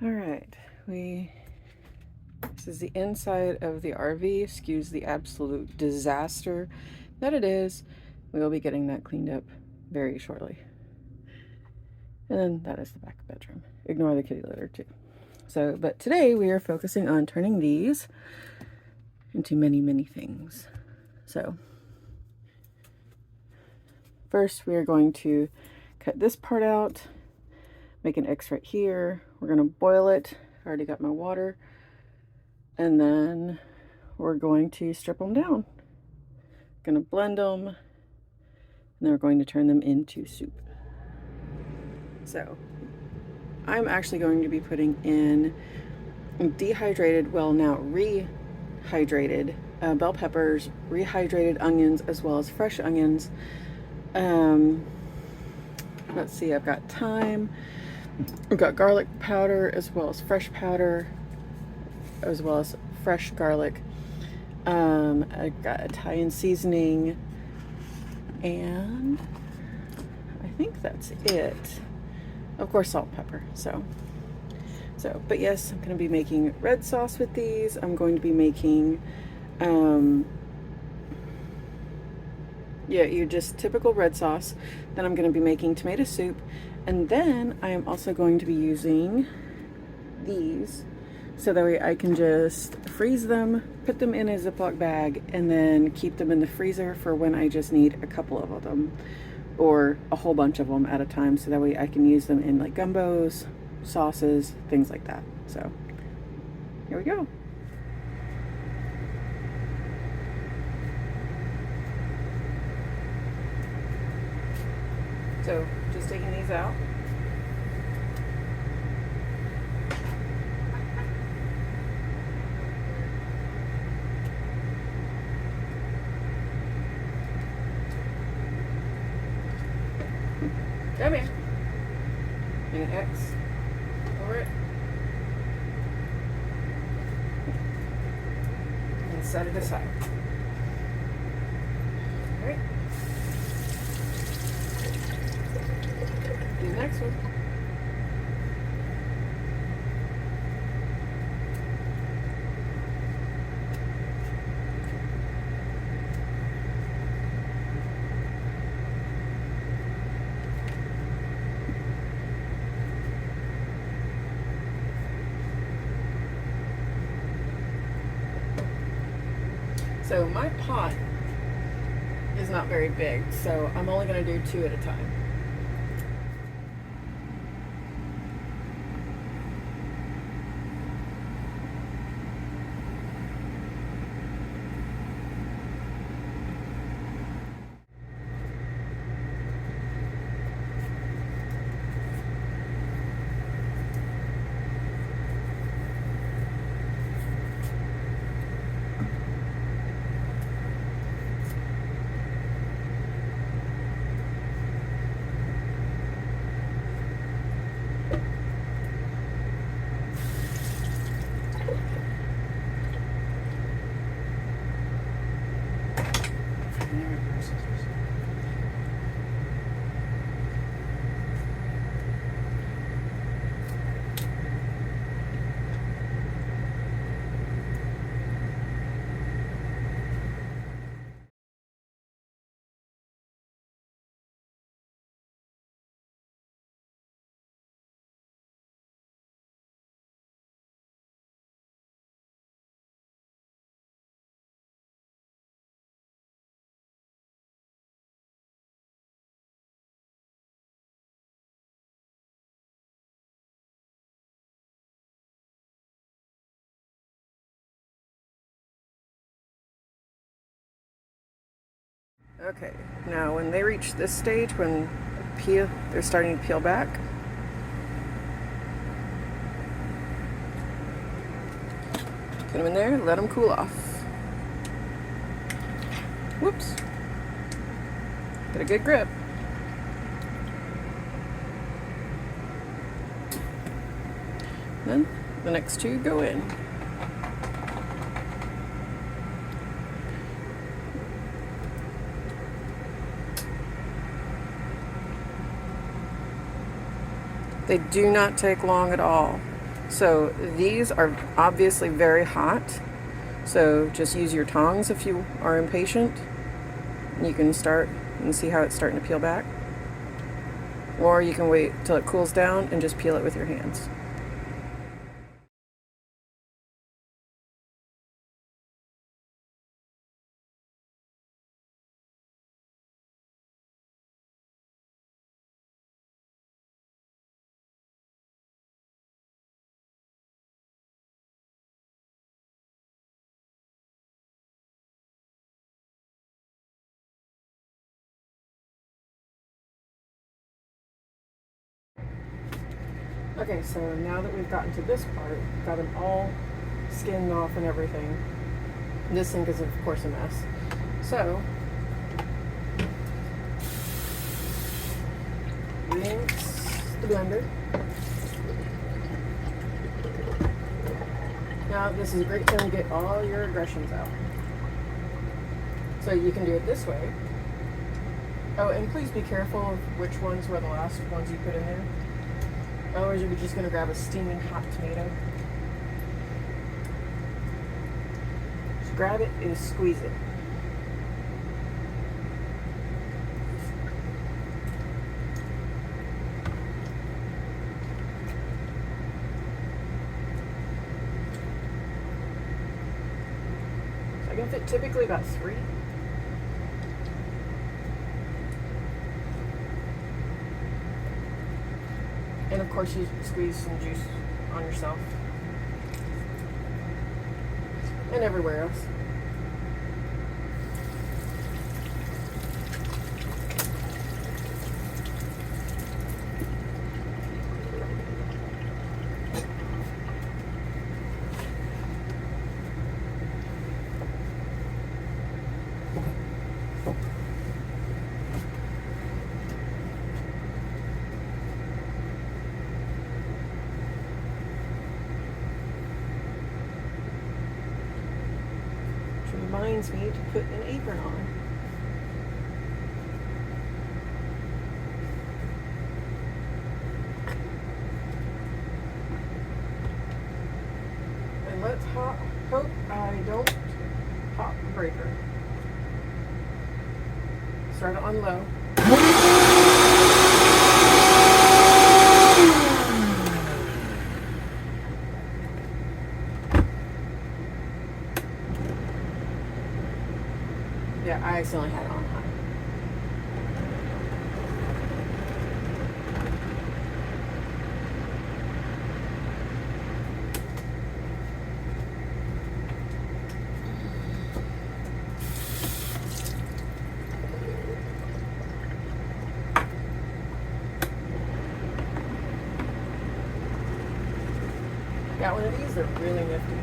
All right, this is the inside of the RV. Excuse the absolute disaster that it is. We will be getting that cleaned up very shortly. And then that is the back bedroom. Ignore the kitty litter too. So, but today we are focusing on turning these into many, many things. So first we are going to cut this part out, make an X right here. We're gonna boil it. I already got my water. And then we're going to strip them down. Gonna blend them, and then we're going to turn them into soup. So I'm actually going to be putting in dehydrated, well now rehydrated bell peppers, rehydrated onions, as well as fresh onions. Let's see, I've got thyme, I've got garlic powder, as well as fresh powder, as well as fresh garlic. I've got Italian seasoning, and I think that's it. Of course, salt and pepper. But yes, I'm going to be making red sauce with these. I'm going to be making, your just typical red sauce. Then I'm going to be making tomato soup. And then I am also going to be using these so that way I can just freeze them, put them in a Ziploc bag, and then keep them in the freezer for when I just need a couple of them or a whole bunch of them at a time, so that way I can use them in like gumbos, sauces, things like that. So here we go. So just taking these out. Come here. And an X over it. And set it aside. Alright. Do the next one. So my pot is not very big, so I'm only going to do 2 at a time. Okay, now when they reach this stage, when they're starting to peel back, put them in there, let them cool off. Whoops. Get a good grip. Then the next 2 go in. They do not take long at all. So these are obviously very hot. So just use your tongs if you are impatient. You can start and see how it's starting to peel back. Or you can wait till it cools down and just peel it with your hands. Okay, so now that we've gotten to this part, got them all skinned off and everything. This sink is of course a mess. So, rinse the blender. Now this is a great time to get all your aggressions out. So you can do it this way. Oh, and please be careful of which ones were the last ones you put in there. Otherwise you're just going to grab a steaming hot tomato. Just grab it and squeeze it. So I can fit typically about 3. And of course you squeeze some juice on yourself and everywhere else. Reminds me to put an apron on. And let's hope I don't pop the breaker. Start it on low. Yeah, I accidentally had it on high. Got one of these, they're really nifty.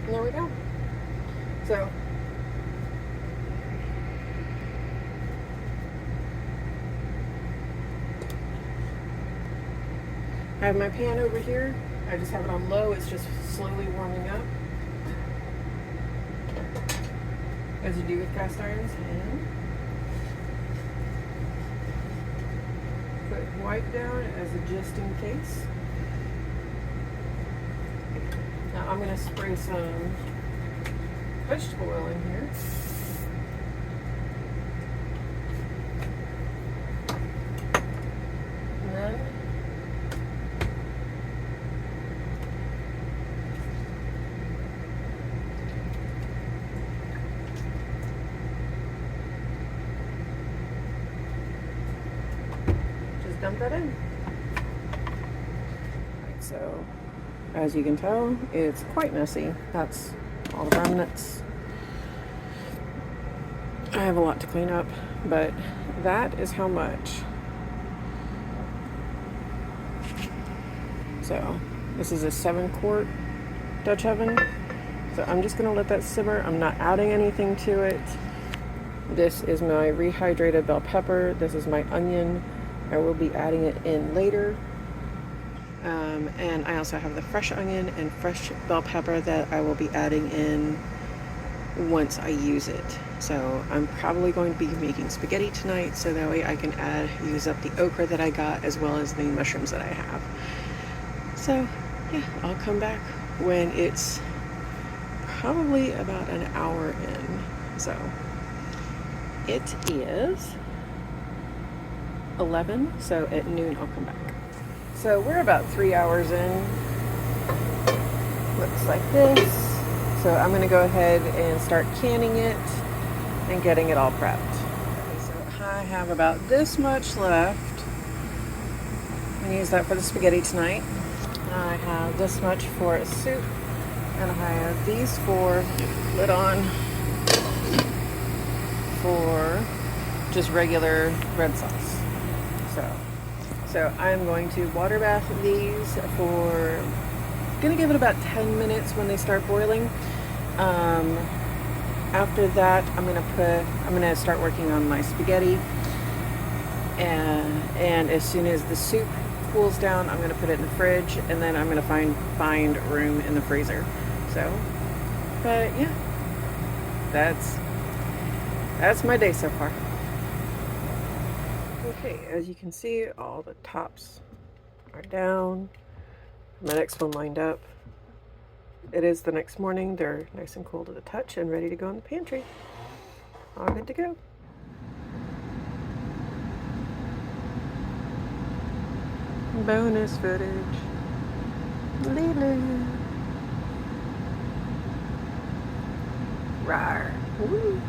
And there we go. So I have my pan over here. I just have it on low. It's just slowly warming up, as you do with cast irons. And put white down as a just in case. Now I'm going to spray some vegetable oil in here. And then just dump that in. So as you can tell, it's quite messy. That's all the remnants. I have a lot to clean up, but that is how much. So this is a 7-quart Dutch oven. So I'm just gonna let that simmer. I'm not adding anything to it. This is my rehydrated bell pepper. This is my onion. I will be adding it in later. And I also have the fresh onion and fresh bell pepper that I will be adding in once I use it. So I'm probably going to be making spaghetti tonight, so that way I can use up the okra that I got as well as the mushrooms that I have. So yeah, I'll come back when it's probably about an hour in. So it is 11, so at noon I'll come back. So we're about 3 hours in. Looks like this. So I'm gonna go ahead and start canning it and getting it all prepped. Okay, so I have about this much left. I'm gonna use that for the spaghetti tonight. I have this much for a soup, and I have these 4 lid on for just regular red sauce. So I'm going to water bath these for, gonna give it about 10 minutes when they start boiling. After that, I'm gonna start working on my spaghetti, and as soon as the soup cools down, I'm gonna put it in the fridge, and then I'm gonna find room in the freezer. So, but yeah, that's my day so far. Okay, as you can see, all the tops are down. My next one lined up. It is the next morning. They're nice and cool to the touch and ready to go in the pantry. All good to go. Bonus footage. Lulu. Rawr. Woo.